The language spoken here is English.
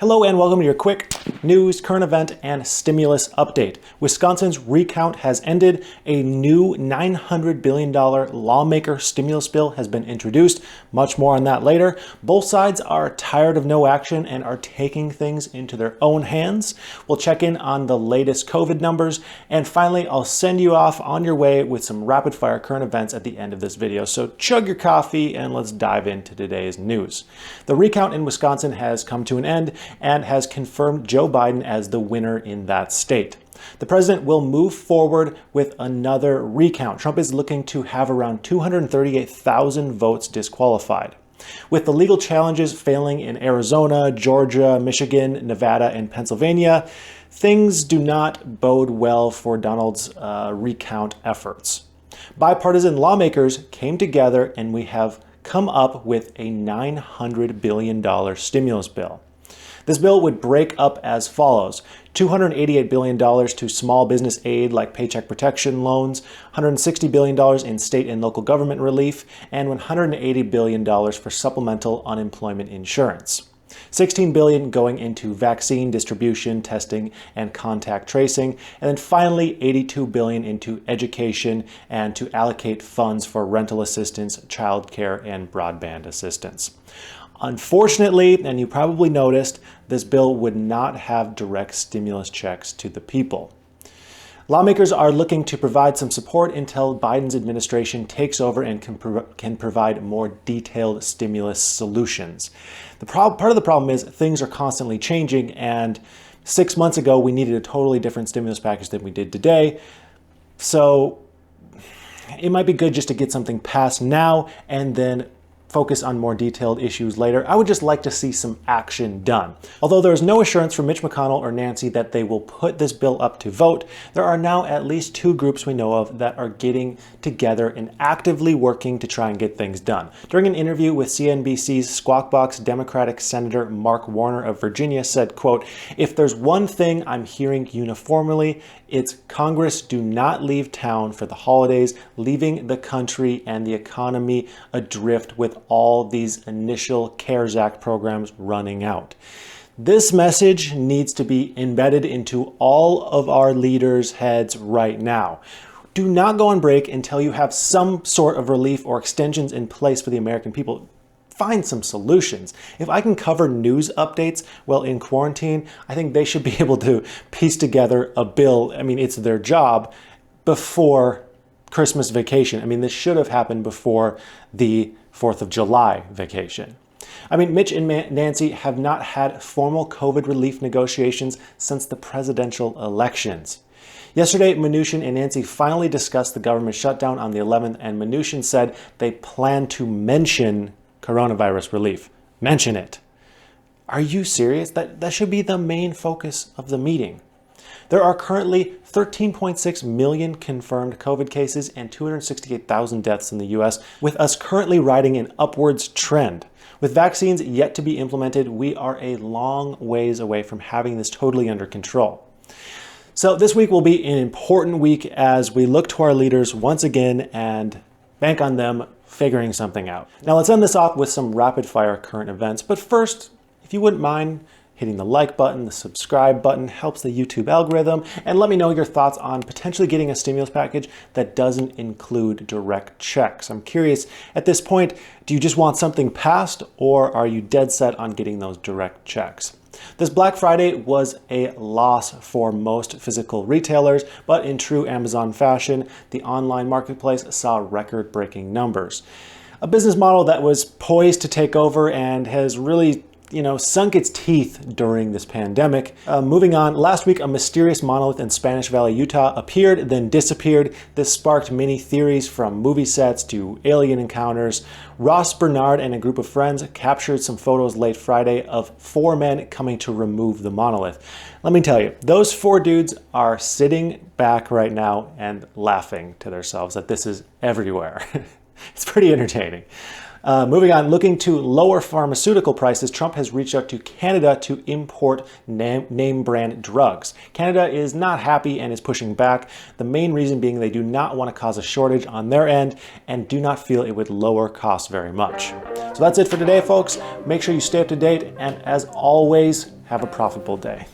Hello and welcome to your quick news, current event, and stimulus update. Wisconsin's recount has ended. A new $900 billion lawmaker stimulus bill has been introduced. Much more on that later. Both sides are tired of no action and are taking things into their own hands. We'll check in on the latest COVID numbers. And finally, I'll send you off on your way with some rapid fire current events at the end of this video. So chug your coffee and let's dive into today's news. The recount in Wisconsin has come to an end and has confirmed Joe Biden as the winner in that state. The president will move forward with another recount. Trump is looking to have around 238,000 votes disqualified. With the legal challenges failing in Arizona, Georgia, Michigan, Nevada, and Pennsylvania, things do not bode well for Donald's recount efforts. Bipartisan lawmakers came together and we have come up with a $900 billion stimulus bill. This bill would break up as follows: $288 billion to small business aid like paycheck protection loans, $160 billion in state and local government relief, and $180 billion for supplemental unemployment insurance. $16 billion going into vaccine distribution, testing, and contact tracing, and then finally $82 billion into education and to allocate funds for rental assistance, childcare, and broadband assistance. Unfortunately, and you probably noticed, this bill would not have direct stimulus checks to the people. Lawmakers are looking to provide some support until Biden's administration takes over and can provide more detailed stimulus solutions. Part of the problem is things are constantly changing, and 6 months ago we needed a totally different stimulus package than we did today. So it might be good just to get something passed now and then focus on more detailed issues later. I would just like to see some action done. Although there is no assurance from Mitch McConnell or Nancy that they will put this bill up to vote, there are now at least two groups we know of that are getting together and actively working to try and get things done. During an interview with CNBC's Squawk Box, Democratic Senator Mark Warner of Virginia said, quote, "If there's one thing I'm hearing uniformly, it's Congress do not leave town for the holidays, leaving the country and the economy adrift with all these initial CARES Act programs running out." This message needs to be embedded into all of our leaders' heads right now. Do not go on break until you have some sort of relief or extensions in place for the American people. Find some solutions. If I can cover news updates while in quarantine, I think they should be able to piece together a bill. I mean, it's their job before Christmas vacation. I mean, this should have happened before the 4th of July vacation. I mean, Mitch and Nancy have not had formal COVID relief negotiations since the presidential elections. Yesterday, Mnuchin and Nancy finally discussed the government shutdown on the 11th, and Mnuchin said they plan to mention coronavirus relief. Mention it. Are you serious? That should be the main focus of the meeting. There are currently 13.6 million confirmed COVID cases and 268,000 deaths in the US, with us currently riding an upwards trend. With vaccines yet to be implemented, we are a long ways away from having this totally under control. So this week will be an important week as we look to our leaders once again and bank on them figuring something out. Now let's end this off with some rapid fire current events. But first, if you wouldn't mind hitting the like button, the subscribe button helps the YouTube algorithm, and let me know your thoughts on potentially getting a stimulus package that doesn't include direct checks. I'm curious, at this point, do you just want something passed or are you dead set on getting those direct checks? This Black Friday was a loss for most physical retailers, but in true Amazon fashion, the online marketplace saw record-breaking numbers. A business model that was poised to take over and has really sunk its teeth during this pandemic. Moving on, last week a mysterious monolith in Spanish Valley, Utah appeared, then disappeared. This sparked many theories from movie sets to alien encounters. Ross Bernard and a group of friends captured some photos late Friday of 4 men coming to remove the monolith. Let me tell you, those 4 dudes are sitting back right now and laughing to themselves that this is everywhere. It's pretty entertaining. Moving on, looking to lower pharmaceutical prices, Trump has reached out to Canada to import name brand drugs. Canada is not happy and is pushing back. The main reason being they do not want to cause a shortage on their end and do not feel it would lower costs very much. So that's it for today, folks. Make sure you stay up to date, and as always, Have a profitable day.